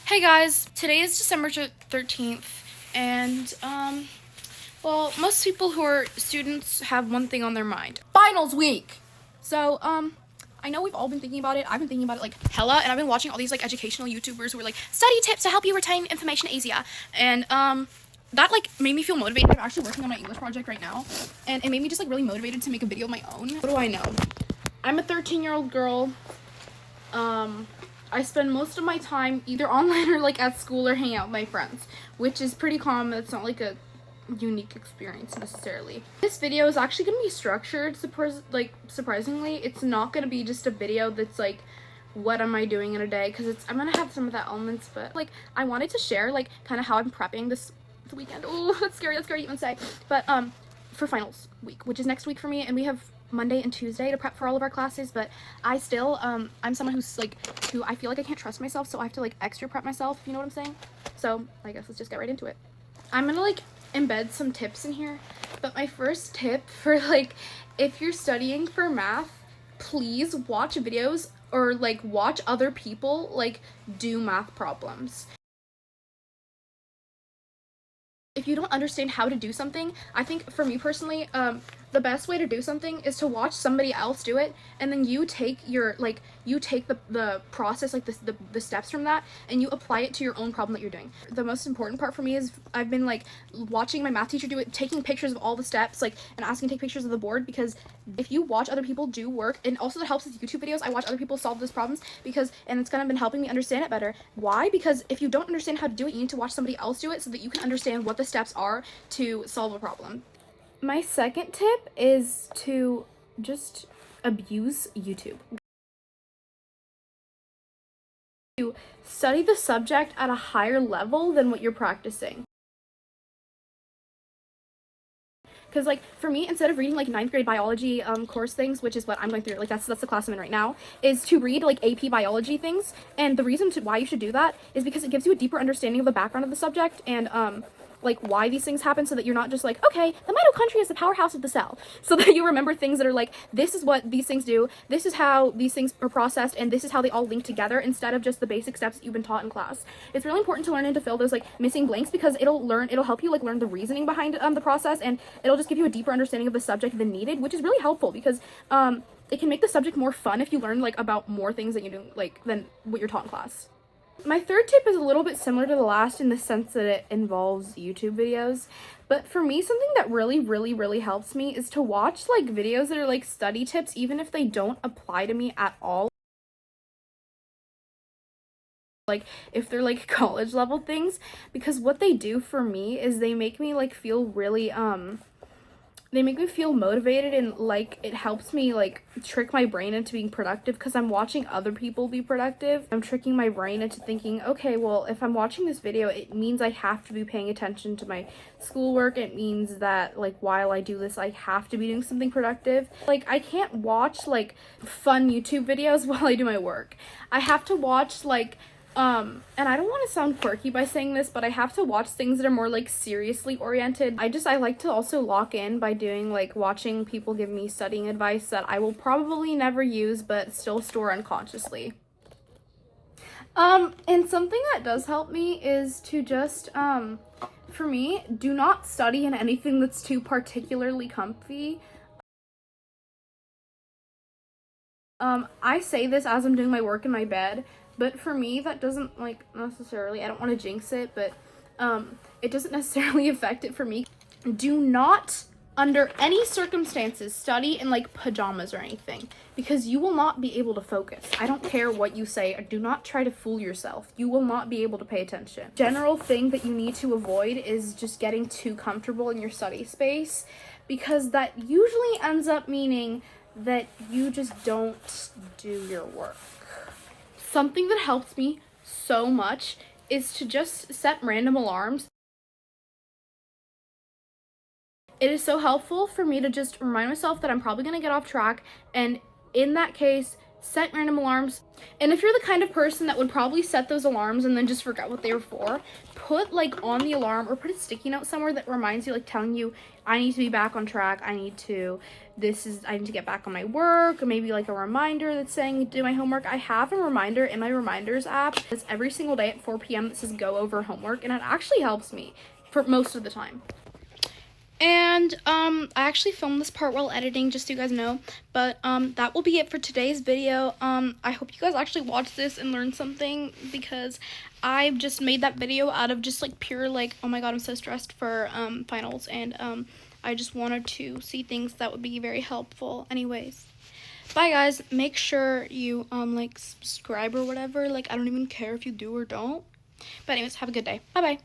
Hey guys, today is December 13th, and well, most people who are students have one thing on their mind: finals week. So I know we've all been thinking about it. I've been thinking about it like hella, and I've been watching all these like educational YouTubers who are like study tips to help you retain information easier, and that like made me feel motivated. I'm actually working on my English project right now, and it made me just like really motivated to make a video of my own. What do I know? I'm a 13-year-old girl. I spend most of my time either online or like at school or hanging out with my friends, which is pretty common. It's not like a unique experience necessarily. This video is actually going to be structured, surprisingly. It's not going to be just a video that's like, what am I doing in a day? Because I'm going to have some of that elements, but like I wanted to share like kind of how I'm prepping this weekend. Oh, that's scary to even say. But for finals week, which is next week for me, and we have Monday and Tuesday to prep for all of our classes, but I still I'm someone who I feel like I can't trust myself, so I have to like extra prep myself, you know what I'm saying? So I guess let's just get right into it. I'm gonna like embed some tips in here, but my first tip for like if you're studying for math, please watch videos or like watch other people like do math problems. If you don't understand how to do something, I think for me personally, the best way to do something is to watch somebody else do it, and then you take the process, like the steps from that, and you apply it to your own problem that you're doing. The most important part for me is I've been like watching my math teacher do it, taking pictures of all the steps, like, and asking to take pictures of the board, because if you watch other people do work, and also that helps with YouTube videos, I watch other people solve those problems and it's kind of been helping me understand it better. Why? Because if you don't understand how to do it, you need to watch somebody else do it so that you can understand what the steps are to solve a problem. My second tip is to just abuse YouTube. To study the subject at a higher level than what you're practicing. Because like for me, instead of reading like 9th grade biology course things, which is what I'm going through, like that's the class I'm in right now, is to read like AP biology things. And the reason why you should do that is because it gives you a deeper understanding of the background of the subject, and like why these things happen, so that you're not just like, okay, the mitochondria is the powerhouse of the cell, so that you remember things that are like, this is what these things do, this is how these things are processed, and this is how they all link together, instead of just the basic steps that you've been taught in class. It's really important to learn and to fill those like missing blanks, because it'll help you like learn the reasoning behind the process, and it'll just give you a deeper understanding of the subject than needed, which is really helpful, because it can make the subject more fun if you learn like about more things that you do like than what you're taught in class. My third tip is a little bit similar to the last in the sense that it involves YouTube videos, but for me, something that really helps me is to watch like videos that are like study tips, even if they don't apply to me at all. Like if they're like college level things, because what they do for me is they make me like feel really they make me feel motivated, and like it helps me like trick my brain into being productive, because I'm watching other people be productive. I'm tricking my brain into thinking, okay, well, if I'm watching this video, it means I have to be paying attention to my schoolwork. It means that like while I do this, I have to be doing something productive. Like I can't watch like fun YouTube videos while I do my work. I have to watch like and I don't want to sound quirky by saying this, but I have to watch things that are more like seriously oriented. I like to also lock in by doing like watching people give me studying advice that I will probably never use but still store unconsciously. And something that does help me is to just for me, do not study in anything that's too particularly comfy. I say this as I'm doing my work in my bed, but for me, that doesn't like necessarily, I don't want to jinx it, but it doesn't necessarily affect it for me. Do not, under any circumstances, study in like pajamas or anything, because you will not be able to focus. I don't care what you say, or do not try to fool yourself. You will not be able to pay attention. General thing that you need to avoid is just getting too comfortable in your study space, because that usually ends up meaning that you just don't do your work. Something that helps me so much is to just set random alarms. It is so helpful for me to just remind myself that I'm probably going to get off track, and in that case, set random alarms. And if you're the kind of person that would probably set those alarms and then just forget what they were for, put like on the alarm or put a sticky note somewhere that reminds you, like telling you, I need to be back on track, I need to I need to get back on my work, or maybe like a reminder that's saying do my homework. I have a reminder in my reminders app. It's every single day at 4 p.m. that says go over homework, and it actually helps me for most of the time. And I actually filmed this part while editing, just so you guys know. But that will be it for today's video. I hope you guys actually watched this and learned something, because I just made that video out of just like pure like, oh my god, I'm so stressed for finals, and I just wanted to see things that would be very helpful. Anyways, bye guys. Make sure you like subscribe or whatever. Like, I don't even care if you do or don't. But anyways, have a good day. Bye bye.